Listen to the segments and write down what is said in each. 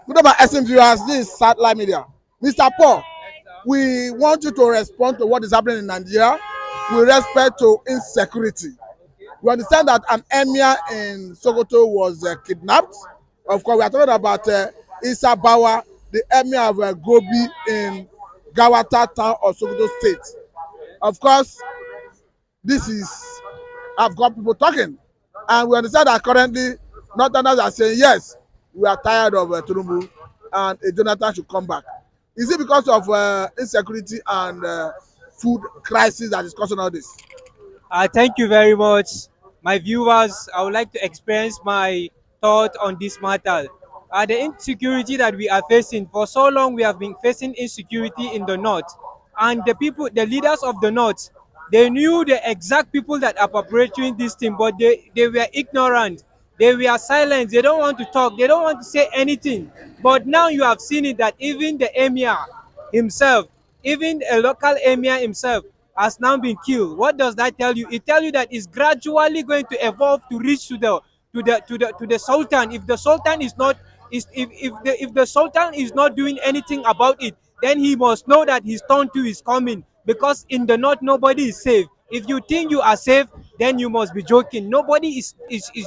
Good my SM viewers, this is Satellite Media. Mr. Paul, we want you to respond to what is happening in Nigeria with respect to insecurity. We understand that an emir in Sokoto was kidnapped. Of course, we are talking about Isa Bawa, the emir of Gobi in Gawata town of Sokoto State. Of course, this is, I've got people talking. And we understand that currently, Northerners are saying, yes, we are tired of Tinubu and Jonathan should come back. Is it because of insecurity and food crisis that is causing all this? Thank you very much. My viewers, I would like to experience my thought on this matter. The insecurity that we are facing, for so long we have been facing insecurity in the north. And the people, the leaders of the north, they knew the exact people that are perpetrating this thing, but they were ignorant. They were silent. They don't want to talk. They don't want to say anything. But now you have seen it that even the emir himself, even a local emir himself, has now been killed. What does that tell you? It tells you that it's gradually going to evolve to reach to the sultan. If the sultan is not is if the sultan is not doing anything about it, then he must know that his turn too is coming, because in the north nobody is safe. If you think you are safe, then you must be joking. Nobody is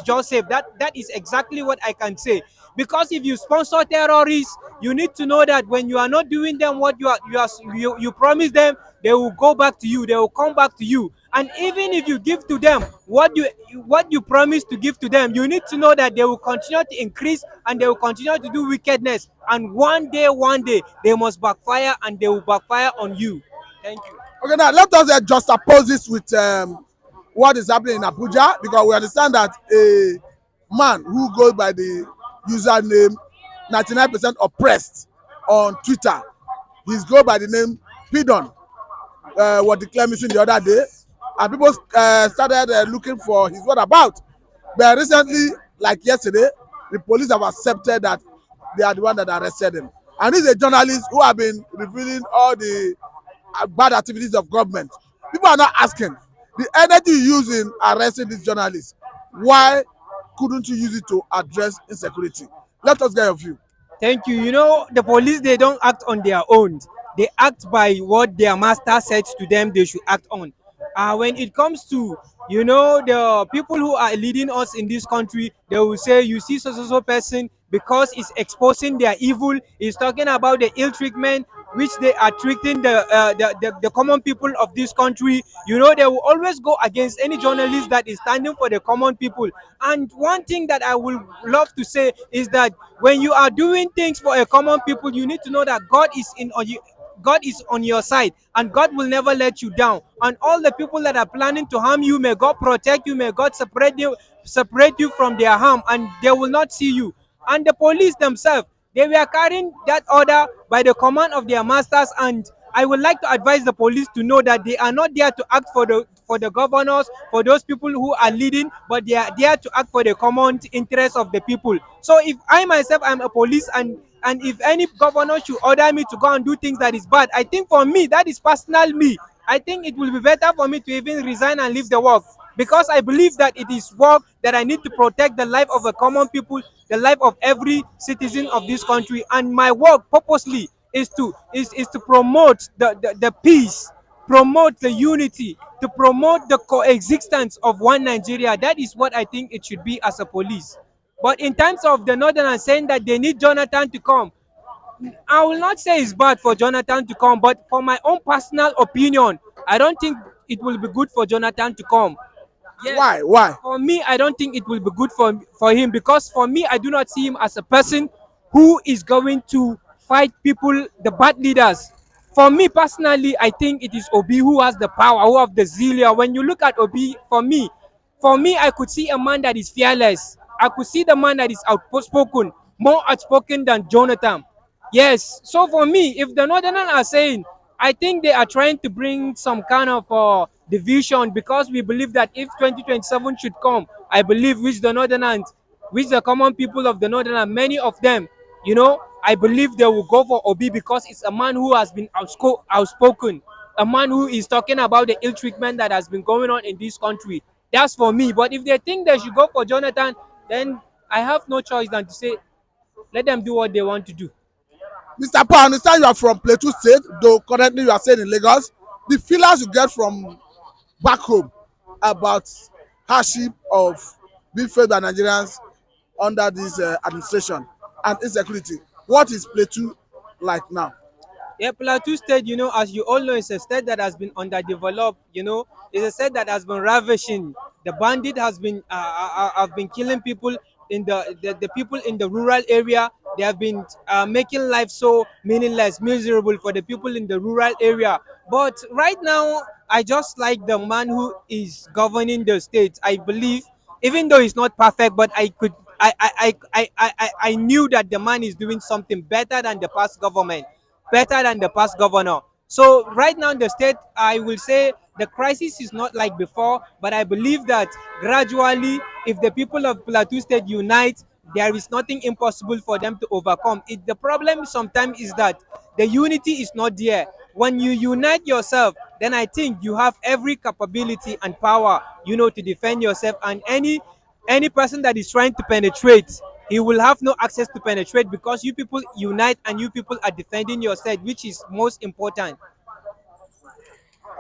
just safe. That is exactly what I can say. Because if you sponsor terrorists, you need to know that when you are not doing them what you promise them, they will go back to you. They will come back to you. And even if you give to them what you promise to give to them, you need to know that they will continue to increase and they will continue to do wickedness. And one day, they must backfire, and they will backfire on you. Thank you. Okay, now let us just oppose this with what is happening in Abuja, because we understand that a man who goes by the username 99% oppressed on Twitter, he's go by the name Pidon, was declared missing the other day, and people started looking for his whereabouts. But recently, like yesterday, the police have accepted that they are the one that arrested him. And he's a journalist who have been revealing all the bad activities of government. People are not asking the energy you use in arresting these journalists. Why couldn't you use it to address insecurity? Let us get your view. Thank you. You know, the police, they don't act on their own. They act by what their master said to them they should act on. When it comes to, the people who are leading us in this country, they will say, you see so person, because it's exposing their evil, is talking about the ill treatment which they are treating the common people of this country. They will always go against any journalist that is standing for the common people. And one thing that I would love to say is that when you are doing things for a common people, you need to know that God is on your side, and God will never let you down. And all the people that are planning to harm you, may God protect you, may God separate you from their harm, and they will not see you. And the police themselves, they were carrying that order by the command of their masters. And I would like to advise the police to know that they are not there to act for the governors, for those people who are leading, but they are there to act for the common interest of the people. So if I myself am a police, and if any governor should order me to go and do things that is bad, I think for me, that is personal me, I think it will be better for me to even resign and leave the work, because I believe that it is work that I need to protect the life of the common people, the life of every citizen of this country. And my work purposely is to promote the peace, promote the unity, to promote the coexistence of one Nigeria. That is what I think it should be as a police. But in terms of the Northerners saying that they need Jonathan to come, I will not say it's bad for Jonathan to come, but for my own personal opinion, I don't think it will be good for Jonathan to come. Yes, Why? Why? for me, I don't think it will be good for him, because for me, I do not see him as a person who is going to fight people, the bad leaders. For me personally, I think it is Obi who has the power, who have the zeal. When you look at Obi, for me, I could see a man that is fearless. I could see the man that is outspoken, more outspoken than Jonathan. Yes. So for me, if the Northerners are saying, I think they are trying to bring some kind of division, because we believe that if 2027 should come, I believe which the common people of the Northern, many of them, I believe they will go for Obi, because it's a man who has been outspoken, a man who is talking about the ill treatment that has been going on in this country. That's for me. But if they think they should go for Jonathan, then I have no choice than to say, let them do what they want to do. Mr. Paul, I understand you are from Plateau State, though currently you are staying in Lagos. The feelings you get from back home about hardship of being faced by Nigerians under this administration and insecurity. What is Plateau like now? Yeah, Plateau State, as you all know, is a state that has been underdeveloped. It's a state that has been ravishing. The bandit has been have been killing people in the people in the rural area. They have been making life so meaningless, miserable for the people in the rural area. But right now, I just like the man who is governing the state. I believe, even though it's not perfect, but I knew that the man is doing something better than the past government, better than the past governor. So right now in the state, I will say the crisis is not like before, but I believe that gradually, if the people of Plateau State unite, there is nothing impossible for them to overcome. The problem sometimes is that the unity is not there. When you unite yourself, then I think you have every capability and power, to defend yourself, and any person that is trying to penetrate, he will have no access to penetrate, because you people unite and you people are defending yourself, which is most important.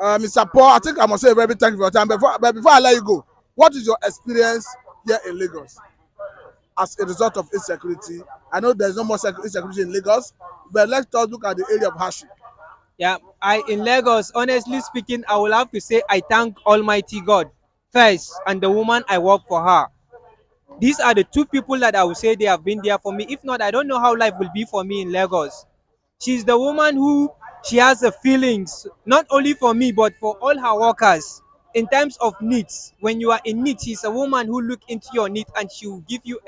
Mr. Paul, I think I must say a very thank you for your time. But before I let you go, what is your experience here in Lagos as a result of insecurity? I know there's no more insecurity in Lagos, but let's look at the area of hardship. Yeah, I in Lagos, honestly speaking, I will have to say I thank Almighty God first, and the woman I work for her. These are the two people that I would say they have been there for me. If not, I don't know how life will be for me in Lagos. She's the woman who, she has the feelings not only for me but for all her workers in terms of needs. When you are in need, she's a woman who look into your need and she will give you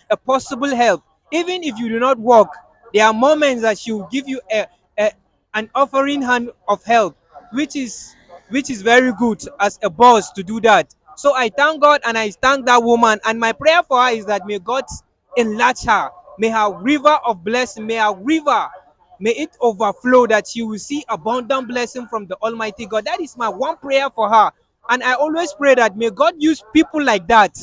a possible help. Even if you do not work, there are moments that she will give you a an offering hand of help, which is very good as a boss to do that. So I thank God and I thank that woman, and my prayer for her is that may God enlarge her, may her river of blessing, may her river, may it overflow, that she will see abundant blessing from the Almighty God. That is my one prayer for her. And I always pray that may God use people like that.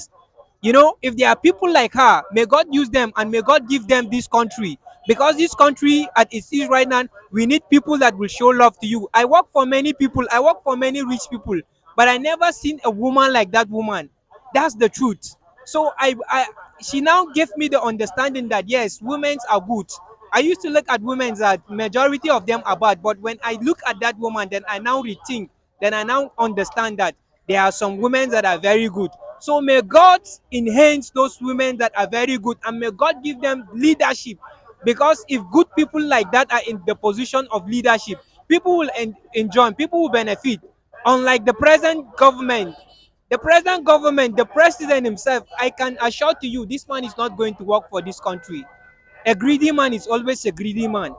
If there are people like her, may God use them and may God give them this country. Because this country, as it is right now, we need people that will show love to you. I work for many people, I work for many rich people, but I never seen a woman like that woman. That's the truth. So she now gave me the understanding that yes, women are good. I used to look at women that majority of them are bad, but when I look at that woman, then I now rethink, then I now understand that there are some women that are very good. So may God enhance those women that are very good, and may God give them leadership. Because if good people like that are in the position of leadership, people will enjoy, people will benefit. Unlike the president himself, I can assure to you, this man is not going to work for this country. A greedy man is always a greedy man.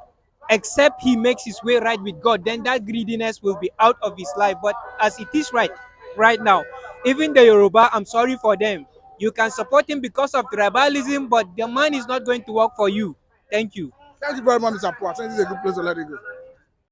Except he makes his way right with God, then that greediness will be out of his life. But as it is right now, even the Yoruba, I'm sorry for them. You can support him because of tribalism, but the man is not going to work for you. Thank you. Thank you very much, Mr. Paul. I think this is a good place to let it go.